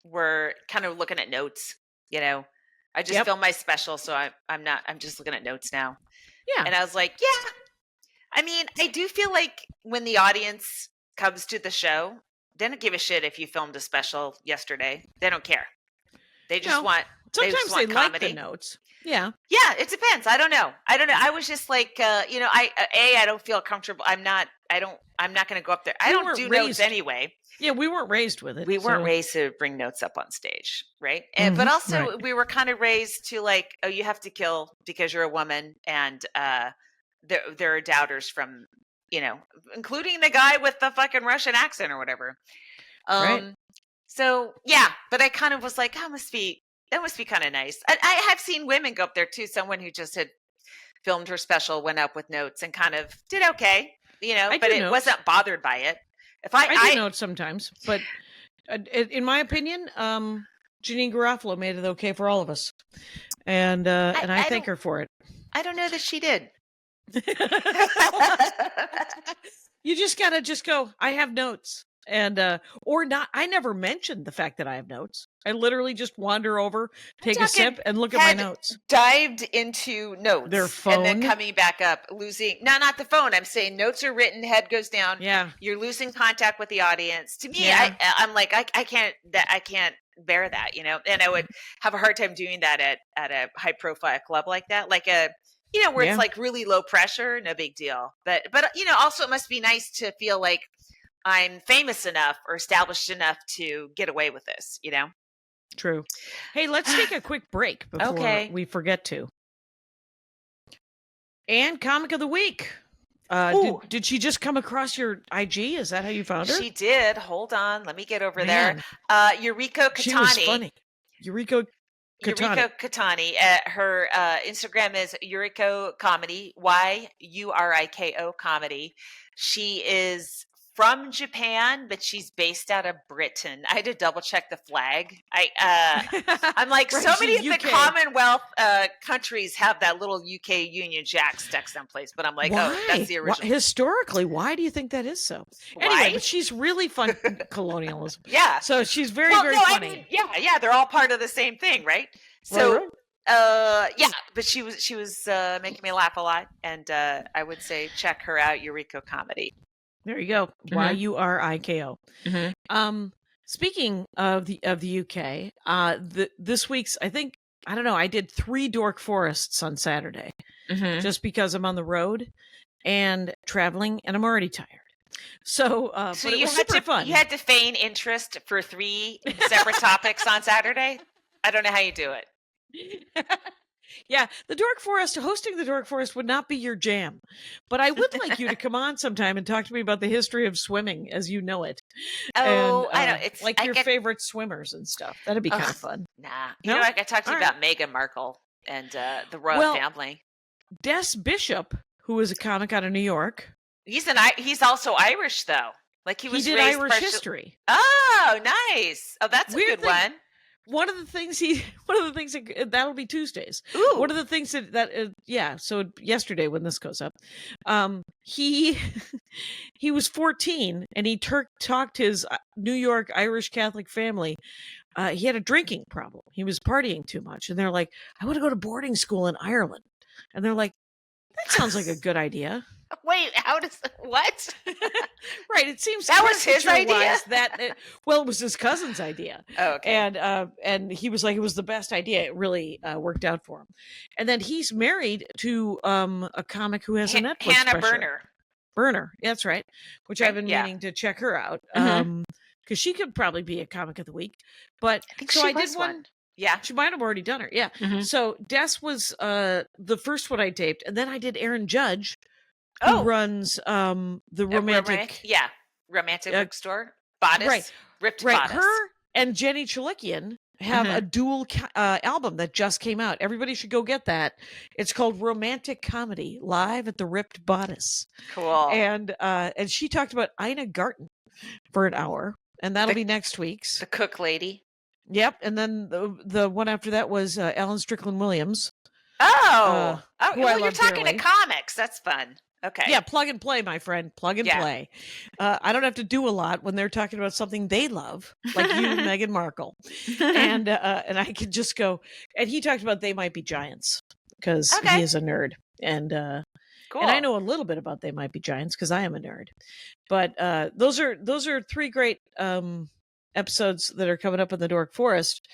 were kind of looking at notes, you know. I just Yep. filmed my special, so I'm just looking at notes now. Yeah. And I was like, yeah. I mean, I do feel like when the audience comes to the show, they don't give a shit if you filmed a special yesterday. They don't care. They just want Sometimes they like the comedy. notes. Yeah. Yeah, it depends. I don't know. I was just like, you know, I don't feel comfortable. I'm not going to go up there. I don't do notes anyway. Yeah, we weren't raised with it. We weren't raised to bring notes up on stage, right? And but also we were kind of raised to, like, oh, you have to kill because you're a woman, and there are doubters from, you know, including the guy with the fucking Russian accent or whatever. Right. So yeah, but I kind of was like, that must be kind of nice. I have seen women go up there too. Someone who just had filmed her special went up with notes and kind of did okay, you know, but it wasn't bothered by it. If I do notes sometimes, but in my opinion, Janine Garofalo made it okay for all of us, and I thank her for it. I don't know that she did. You just gotta go, I have notes, and or not. I never mentioned the fact that I have notes. I literally just wander over, take a sip, and look at my notes. Dived into notes, their phone, and then coming back up, losing. No, not the phone. I'm saying notes are written, head goes down. Yeah, you're losing contact with the audience. To me, I'm like, I can't bear that, you know. And I would have a hard time doing that at a high profile club like that, like a, you know, where it's like really low pressure, no big deal. But you know, also it must be nice to feel like I'm famous enough or established enough to get away with this, you know. True. Hey, let's take a quick break before we forget to. And Comic of the Week. Did she just come across your IG? Is that how you found her? She did. Hold on. Let me get over there. Yuriko Kotani. She was funny. Yuriko Kotani. Her Instagram is Yuriko Comedy, Yuriko Comedy. She is from Japan, but she's based out of Britain. I had to double check the flag. I'm like, right, so many of the Commonwealth countries have that little UK Union Jack stuck someplace, but I'm like, why? Oh, that's the original. Historically, why do you think that is so? Anyway, but she's really fun. Colonialism. Yeah. So she's very funny. I mean, yeah, they're all part of the same thing, right? So, yeah, but she was making me laugh a lot, and I would say check her out, Yuriko Comedy. There you go. Yuriko. Speaking of the UK, this week's, I did 3 Dork Forests on Saturday, just because I'm on the road and traveling, and I'm already tired. So but it was super fun. You had to feign interest for 3 separate topics on Saturday. I don't know how you do it. Yeah, hosting the Dork Forest would not be your jam, but I would like you to come on sometime and talk to me about the history of swimming as you know it. Oh, and, I know. It's like your favorite swimmers and stuff. That'd be kind of fun. Nah, you know, I could talk to you about Meghan Markle and the royal family. Des Bishop, who is a comic out of New York. He's also Irish though. Like he did Irish history. Oh, nice. Oh, that's a good one. One of the things that'll be Tuesdays. Ooh. One of the things so yesterday when this goes up, he was 14 and he talked his New York Irish Catholic family. He had a drinking problem. He was partying too much, and they're like, "I want to go to boarding school in Ireland," and they're like, "That sounds like a good idea." Wait, what? Right, it seems that was his idea. It was his cousin's idea. Oh, okay. And he was like, it was the best idea. It really worked out for him. And then he's married to a comic who has a Netflix Hannah special. Berner, that's right. Which I've been meaning to check her out because she could probably be a Comic of the Week. But I did one. Yeah, she might have already done her. Yeah. So Des was the first one I taped, and then I did Aaron Judge. Who runs the romantic bookstore bodice, ripped bodice. Her and Jenny Chalikian have a dual album that just came out. Everybody should go get that. It's called Romantic Comedy Live at the Ripped Bodice. Cool. And she talked about Ina Garten for an hour, and that'll be next week's. The cook lady. Yep. And then the one after that was Alan Strickland Williams. Well, you're talking to comics. That's fun. Okay. Yeah, plug and play, my friend. Plug and Yeah. play. I don't have to do a lot when they're talking about something they love, like you, Meghan Markle, and I could just go. And he talked about They Might Be Giants because Okay. he is a nerd, and Cool. and I know a little bit about They Might Be Giants because I am a nerd. But those are three great episodes that are coming up in the Dork Forest.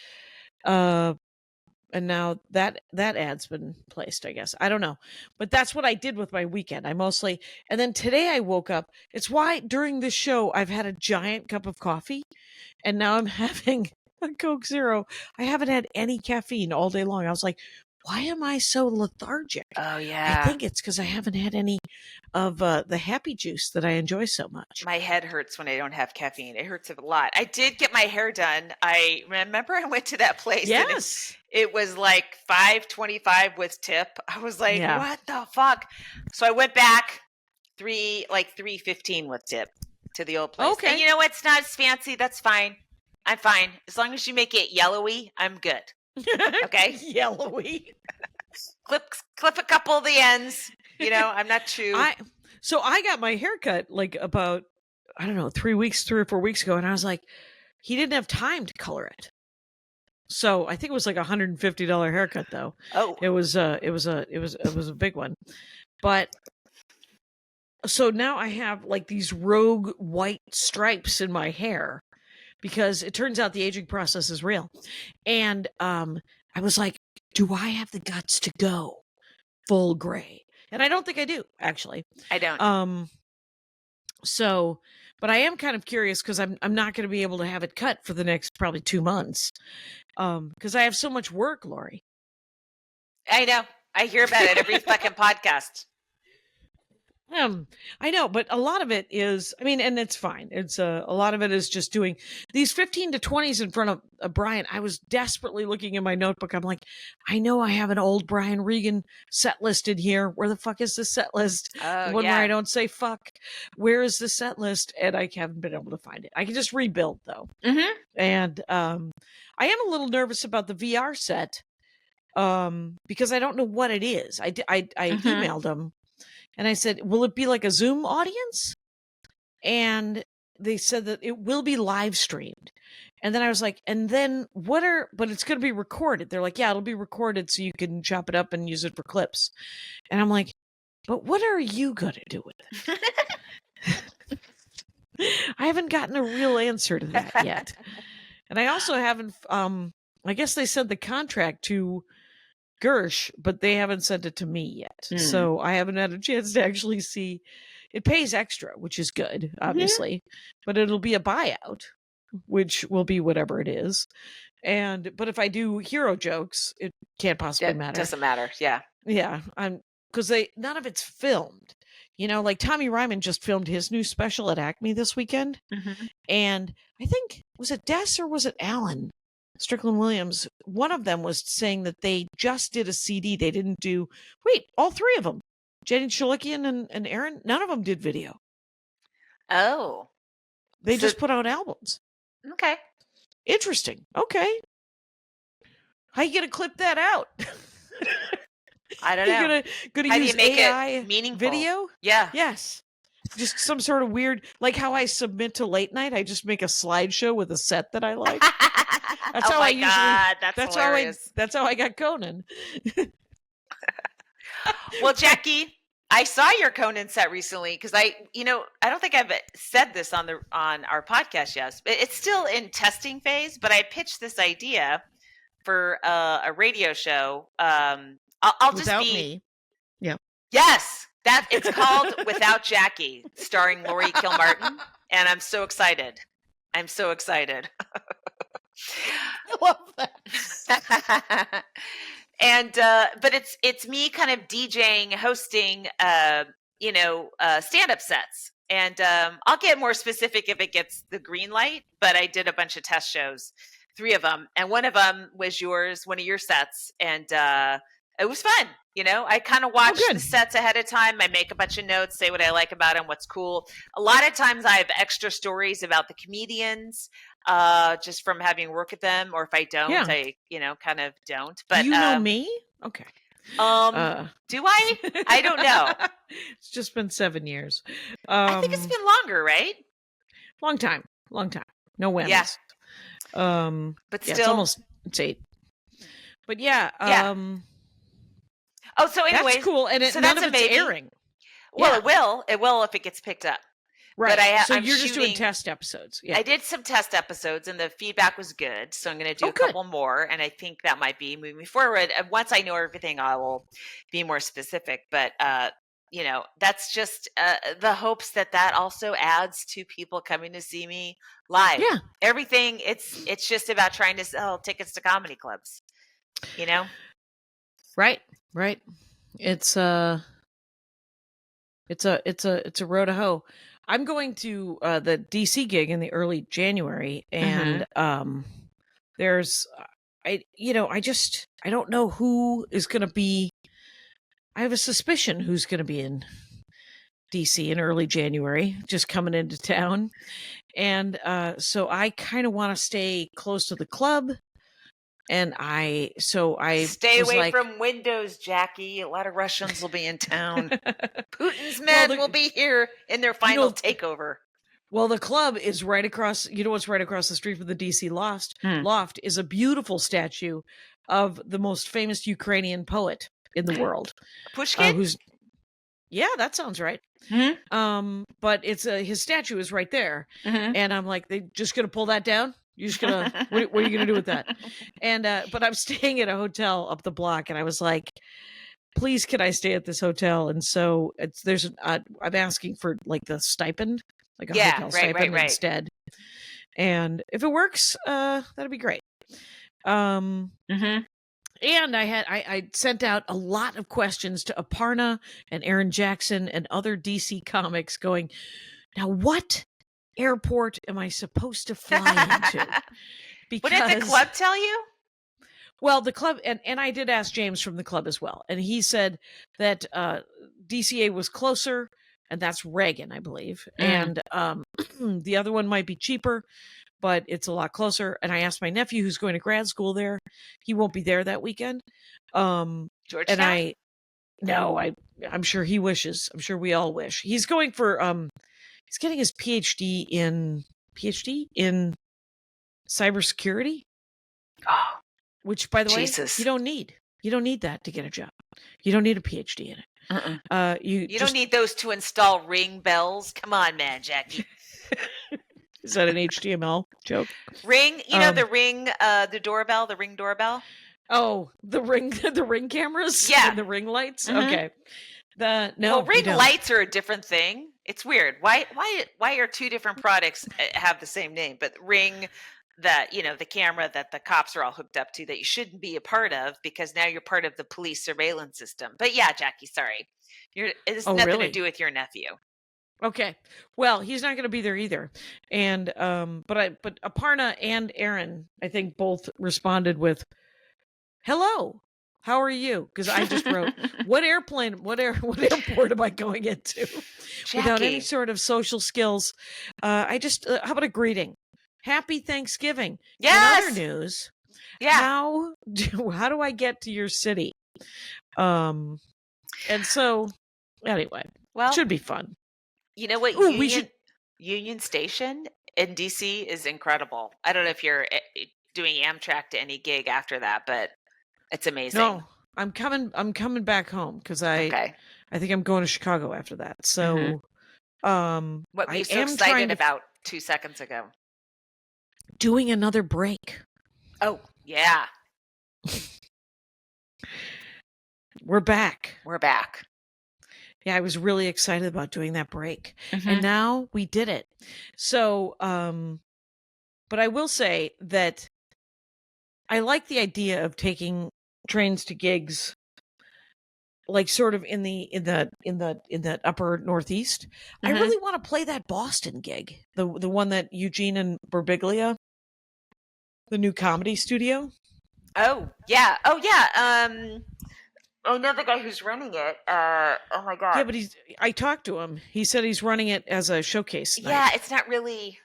And now that ad's been placed, I guess. I don't know. But that's what I did with my weekend. And then today I woke up. It's why during this show I've had a giant cup of coffee and now I'm having a Coke Zero. I haven't had any caffeine all day long. I was like, why am I so lethargic? Oh yeah. I think it's because I haven't had any of the happy juice that I enjoy so much. My head hurts when I don't have caffeine. It hurts a lot. I did get my hair done. I remember I went to that place. Yes. And it was like $5.25 with tip. I was like, Yeah. what the fuck? So I went back $3.15 with tip to the old place. Okay. And you know what? It's not as fancy. That's fine. I'm fine. As long as you make it yellowy, I'm good. Okay. Yellowy. Clip a couple of the ends. You know, I'm not too. So I got my haircut like about, I don't know, 3 or 4 weeks ago. And I was like, he didn't have time to color it. So I think it was like $150 haircut though. Oh, It was a big one. But so now I have like these rogue white stripes in my hair because it turns out the aging process is real. And I was like, do I have the guts to go full gray? And I don't think I do, actually. I don't. So, but I am kind of curious because I'm not going to be able to have it cut for the next probably 2 months. Because I have so much work, Laurie. I know. I hear about it every fucking podcast. I know, but a lot of it is, I mean, and it's fine. It's a lot of it is just doing these 15 to 20s in front of Brian. I was desperately looking in my notebook. I'm like, I know I have an old Brian Regan set list in here. Where the fuck is the set list? Oh, The one yeah. where I don't say fuck. Where is the set list? And I haven't been able to find it. I can just rebuild though. Mm-hmm. And I am a little nervous about the VR set because I don't know what it is. I emailed them. And I said, will it be like a Zoom audience? And they said that it will be live streamed. And then I was like, and then but it's going to be recorded. They're like, yeah, it'll be recorded so you can chop it up and use it for clips. And I'm like, but what are you going to do with it? I haven't gotten a real answer to that yet. And I also haven't, I guess they sent the contract to Gersh, but they haven't sent it to me yet. So I haven't had a chance to actually see. It pays extra, which is good, obviously, but it'll be a buyout, which will be whatever it is. But if I do hero jokes, it can't possibly matter. Doesn't matter. Yeah. Yeah. Because none of it's filmed. You know, like Tommy Ryman just filmed his new special at Acme this weekend. Mm-hmm. And I think, was it Des or was it Alan Strickland Williams? One of them was saying that they just did a CD. They didn't do, all three of them, Jenny Shalikian and Aaron, none of them did video. Oh. They just put out albums. Okay. Interesting. Okay. How you going to clip that out? I don't know. You're going to use make AI it meaningful? video? Yeah. Yes. Just some sort of weird, like how I submit to late night. I just make a slideshow with a set that I like. That's how I usually. God, that's hilarious. That's how I got Conan. Well, Jackie, I saw your Conan set recently because I don't think I've said this on our podcast yet. It's still in testing phase, but I pitched this idea for a radio show. I'll just Without be me. Yeah. Yes, that it's called Without Jackie, starring Laurie Kilmartin, and I'm so excited. I love that. And but it's me kind of DJing, hosting stand-up sets. And I'll get more specific if it gets the green light, but I did a bunch of test shows, 3 of them, and one of them was one of your sets, and it was fun. I kind of watch the sets ahead of time. I make a bunch of notes, say what I like about them, what's cool. A lot of times I have extra stories about the comedians, just from having worked with them, or if I don't, I kind of don't. But you know me? Okay. Do I? I don't know. It's just been 7 years. I think it's been longer, right? Long time. No whammies. Yeah. But still, it's almost 8. But yeah. Oh, so anyways, that's cool, and so none that's of it's maybe. airing. Well, Yeah. it will if it gets picked up. Right. But so I'm you're just doing shooting- test episodes. Yeah. I did some test episodes, and the feedback was good. So I'm going to do a good. couple more, and I think that might be moving forward. Once I know everything, I will be more specific. But that's just the hopes that also adds to people coming to see me live. Yeah. Everything. It's just about trying to sell tickets to comedy clubs. Right. It's a road to hoe. I'm going to the DC gig in the early January, and there's I don't know who is going to be. I have a suspicion who's going to be in DC in early January, just coming into town, and so I kind of want to stay close to the club. And I stay was away like, from windows, Jackie. A lot of Russians will be in town. Putin's men will be here in their final takeover. Well, the club is right across. You know what's right across the street from the DC Loft? Loft is a beautiful of the most famous Ukrainian poet in the world, Pushkin. Yeah, that sounds right. But it's his statue is right there, and I'm like, they just gonna pull that down? You're just gonna what are you gonna do with that? And but I'm staying at a hotel up the block, and I was like, please, can I stay at this hotel? And so I'm asking for like the stipend, like a hotel stipend instead. And if it works, that'd be great. And I sent out a lot of questions to Aparna and Aaron Jackson and other DC comics going, now what airport am I supposed to fly into? What did the club tell you? Well, the club, and I did ask James from the club as well, and he said that DCA was closer, and that's Reagan, I believe, and the other one might be cheaper, but it's a lot closer. And I asked my nephew, who's going to grad school there, he won't be there that weekend. Georgetown? And I'm sure he wishes. I'm sure we all wish. He's going for he's getting his PhD in cybersecurity. Oh, which, by the way, you don't need that to get a job. You don't need a PhD in it. You don't need those to install Ring bells. Come on, man, Jackie. Is that an HTML joke? Ring, the Ring, the doorbell, the Ring doorbell. Oh, the Ring cameras. Yeah, and the Ring lights. Mm-hmm. Okay. Ring lights are a different thing. It's weird. Why are two different products have the same name? But Ring, the camera that the cops are all hooked up to that you shouldn't be a part of because now you're part of the police surveillance system. But yeah, Jackie, sorry, it's nothing to do with your nephew. Okay, well, he's not going to be there either, and but Aparna and Aaron, I think, both responded with, "Hello, how are you?" Because I just wrote, "What airport am I going into?" Jackie. Without any sort of social skills. I just how about a greeting? Happy Thanksgiving. Yes. In other news, yeah. How do I get to your city? And so anyway, well, it should be fun. You know what? Union Station in DC is incredible. I don't know if you're doing Amtrak to any gig after that, but it's amazing. No, I'm coming back home because I think I'm going to Chicago after that. So, what were you so excited about 2 seconds ago? Doing another break. Oh, yeah. We're back. Yeah, I was really excited about doing that break. And now we did it. So, but I will say that I like the idea of taking trains to gigs like sort of in the upper Northeast. I really want to play that Boston gig. The one that Eugene and Birbiglia, the new comedy studio. Oh, yeah. I know the guy who's running it. Oh my God. Yeah, but I talked to him. He said he's running it as a showcase night. Yeah, it's not really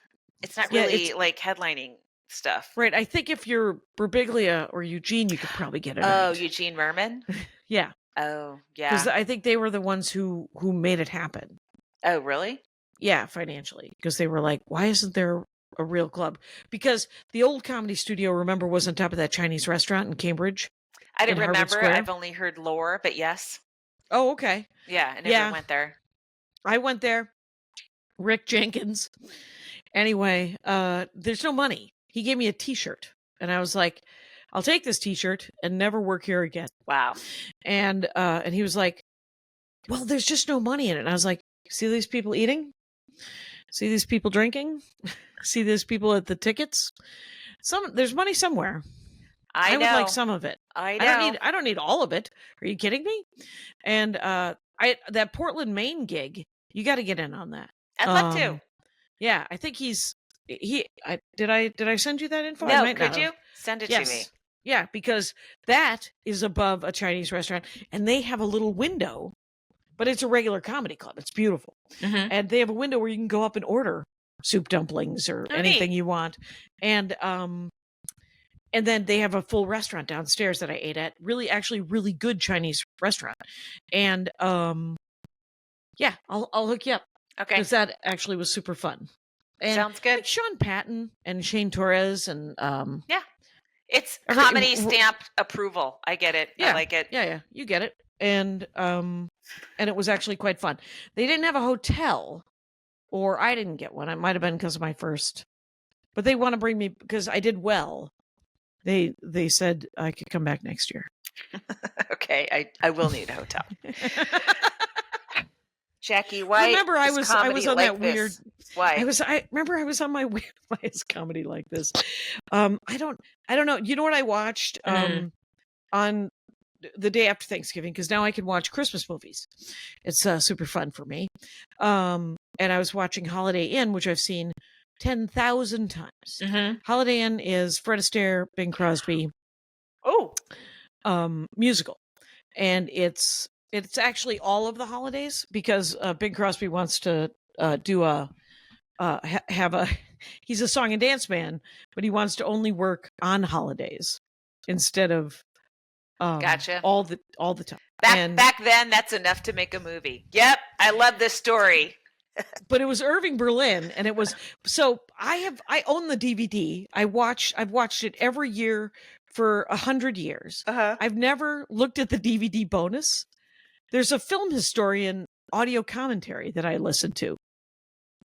like headlining stuff. Right. I think if you're Birbiglia or Eugene, you could probably get it. Oh, Eugene Merman? Yeah. Oh, Because yeah. I think they were the ones who made it happen. Oh, really? Yeah, financially. Because they were like, why isn't there a real club? Because the old Comedy Studio, remember, was on top of that Chinese restaurant in Cambridge. I didn't in Harvard remember. Square. I've only heard lore, but yes. Oh, okay. Yeah, I never Yeah. went there. I went there. Rick Jenkins. Anyway, there's no money. He gave me a T-shirt, and I was like, I'll take this T-shirt and never work here again. Wow. And he was like, well, there's just no money in it. And I was like, see these people eating? See these people drinking? See these people at the tickets? There's money somewhere. I would like some of it. I know. I don't need all of it. Are you kidding me? And that Portland, Maine gig, you got to get in on that. I'd love to. Yeah, I think did I send you that info? No, could you send it to me? Yeah, because that is above a Chinese restaurant, and they have a little window, but it's a regular comedy club. It's beautiful, and they have a window where you can go up and order soup dumplings or anything you want, and then they have a full restaurant downstairs that I ate at. Actually, really good Chinese restaurant, and yeah, I'll hook you up. Okay, because that actually was super fun. And sounds good. Like Sean Patton and Shane Torres and yeah, it's comedy stamped approval. I get it. Yeah, I like it. Yeah, you get it. And it was actually quite fun. They didn't have a hotel, or I didn't get one. It might have been because of my first, but they want to bring me because I did well. They said I could come back next year. Okay, I will need a hotel. Jackie White. Remember, I was on like that this. weird. Why? I remember I was on my weird. Why is comedy like this? I don't know. You know what I watched on the day after Thanksgiving, because now I can watch Christmas movies. It's super fun for me. And I was watching Holiday Inn, which I've seen 10,000 times. Holiday Inn is Fred Astaire, Bing Crosby. Musical, and it's actually all of the holidays because Bing Crosby wants to do he's a song and dance man, but he wants to only work on holidays instead of gotcha all the time. Back then, that's enough to make a movie. Yep, I love this story. But it was Irving Berlin, and it was so I own the DVD. I've watched it every year for 100 years. I've never looked at the DVD bonus. There's a film historian audio commentary that I listened to,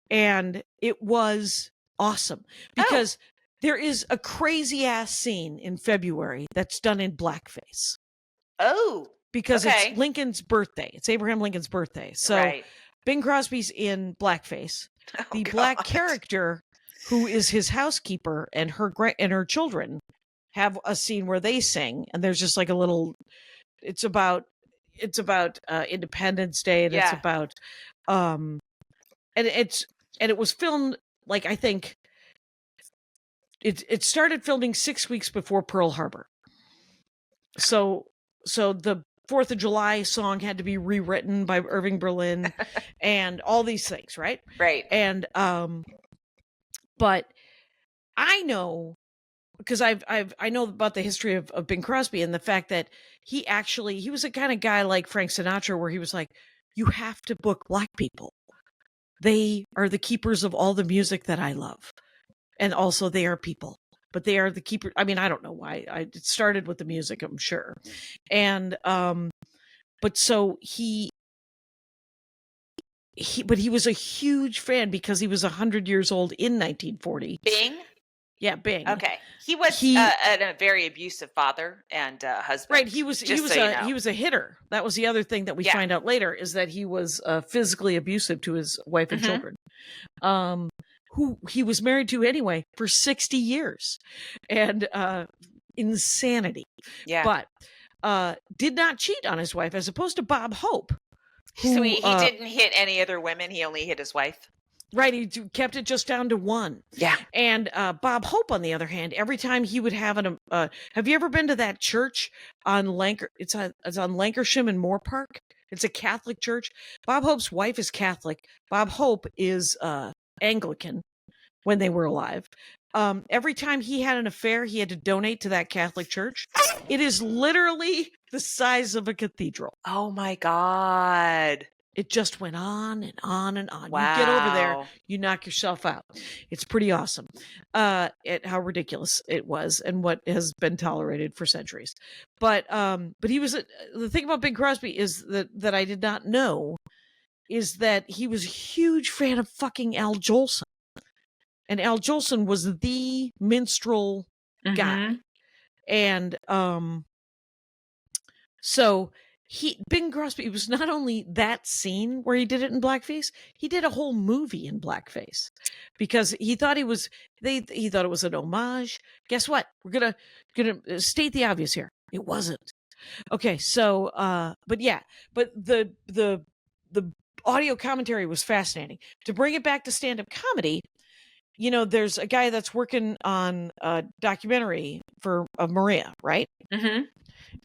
and it was awesome because there is a crazy ass scene in February that's done in blackface. Because it's Lincoln's birthday. It's Abraham Lincoln's birthday. So Bing Crosby's in blackface. The black character who is his housekeeper and her children have a scene where they sing, and there's just like a little. It's about Independence Day, and it's about and it was filmed like I think it started filming 6 weeks before Pearl Harbor. So the 4th of July song had to be rewritten by Irving Berlin and all these things, right? Right. And but I know because I know about the history of Bing Crosby and the fact that he was a kind of guy like Frank Sinatra where he was like, you have to book black people. They are the keepers of all the music that I love. And also they are people, but they are the keeper. I mean, I don't know why it started with the music, I'm sure. And, but so he was a huge fan because he was 100 years old in 1940. Bing? Yeah, Bing. Okay. He was a very abusive father and husband. Right. He was a hitter. That was the other thing that we find out later is that he was physically abusive to his wife and children, who he was married to anyway for 60 years, and insanity. Yeah. But did not cheat on his wife as opposed to Bob Hope. So he didn't hit any other women. He only hit his wife. Right, he kept it just down to one. Yeah. And Bob Hope, on the other hand, every time he would have have you ever been to that church on It's on Lancashire and Moore Park. It's a Catholic church. Bob Hope's wife is Catholic. Bob Hope is Anglican. when they were alive. Every time he had an affair, he had to donate to that Catholic church. It is literally the size of a cathedral. Oh my God. It just went on and on and on. Wow. You get over there, you knock yourself out. It's pretty awesome. How ridiculous it was and what has been tolerated for centuries. But he was the thing about Bing Crosby is that I did not know is that he was a huge fan of fucking Al Jolson. And Al Jolson was the minstrel guy. And so Bing Crosby was not only that scene where he did it in blackface, he did a whole movie in blackface because he thought he thought it was an homage. Guess what? We're gonna state the obvious here. It wasn't. Okay, so but the audio commentary was fascinating. To bring it back to stand-up comedy, there's a guy that's working on a documentary of Maria, right? Mm-hmm.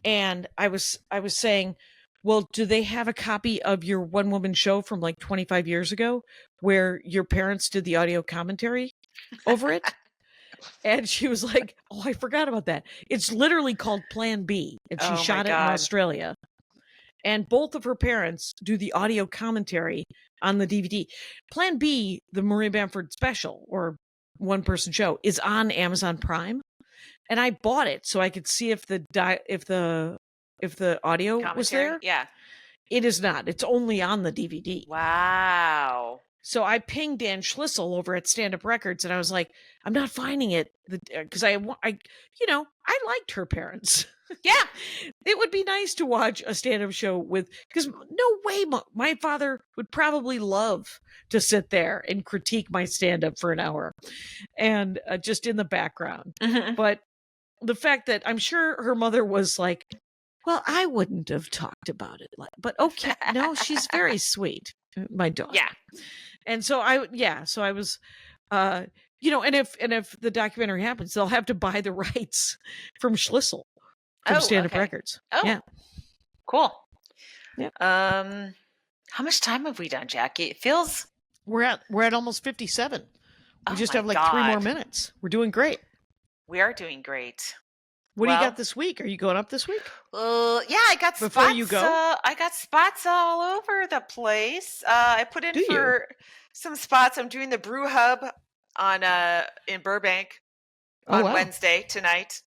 And I was saying, well, do they have a copy of your one-woman show from like 25 years ago where your parents did the audio commentary over it? And she was like, oh, I forgot about that. It's literally called Plan B. And she shot it in Australia. And both of her parents do the audio commentary on the DVD. Plan B, the Maria Bamford special or one-person show, is on Amazon Prime. And I bought it so I could see if the audio commentary was there. Yeah. It is not. It's only on the DVD. Wow. So I pinged Dan Schlissel over at Stand Up Records, and I was like, I'm not finding it because I liked her parents. Yeah. It would be nice to watch a stand-up show because no way my father would probably love to sit there and critique my stand-up for an hour and just in the background. Mm-hmm. But the fact that I'm sure her mother was like, well, I wouldn't have talked about it. But okay, no, she's very sweet. My daughter. Yeah. And so I was, and if the documentary happens, they'll have to buy the rights from Schlissel. From Stand Up Records. Oh, yeah, cool. Yeah. How much time have we done, Jackie? It feels we're at almost 57. We just have like God. 3 more minutes. We're doing great. We are doing great. What do you got this week? Are you going up this week? Yeah, I got before spots, you go. I got spots all over the place. I put in some spots. I'm doing the Brew Hub in Burbank on Wednesday tonight.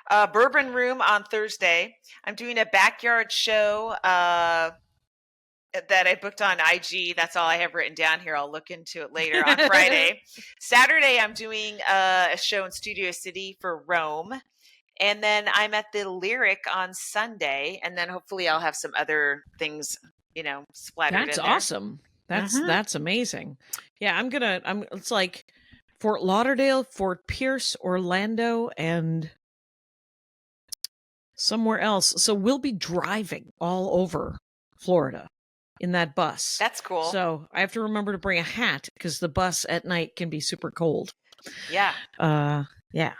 Bourbon Room on Thursday. I'm doing a backyard show that I booked on IG. That's all I have written down here. I'll look into it later on Friday. Saturday, I'm doing a show in Studio City for Rome. And then I'm at the Lyric on Sunday. And then hopefully I'll have some other things, splattered in there. That's awesome. That's amazing. Yeah, it's like Fort Lauderdale, Fort Pierce, Orlando, and somewhere else. So we'll be driving all over Florida in that bus. That's cool. So I have to remember to bring a hat because the bus at night can be super cold. Yeah. Yeah.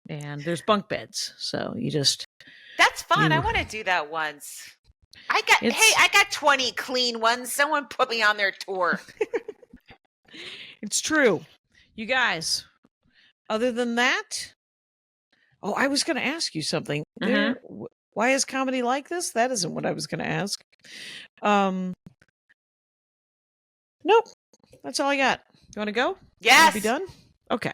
And there's bunk beds. So that's fun. I want to do that once. I got 20 clean ones. Someone put me on their tour. It's true. You guys, other than that, I was going to ask you something. Mm-hmm. Why is comedy like this? That isn't what I was going to ask. Nope. That's all I got. You want to go? Yes. Be done? Okay.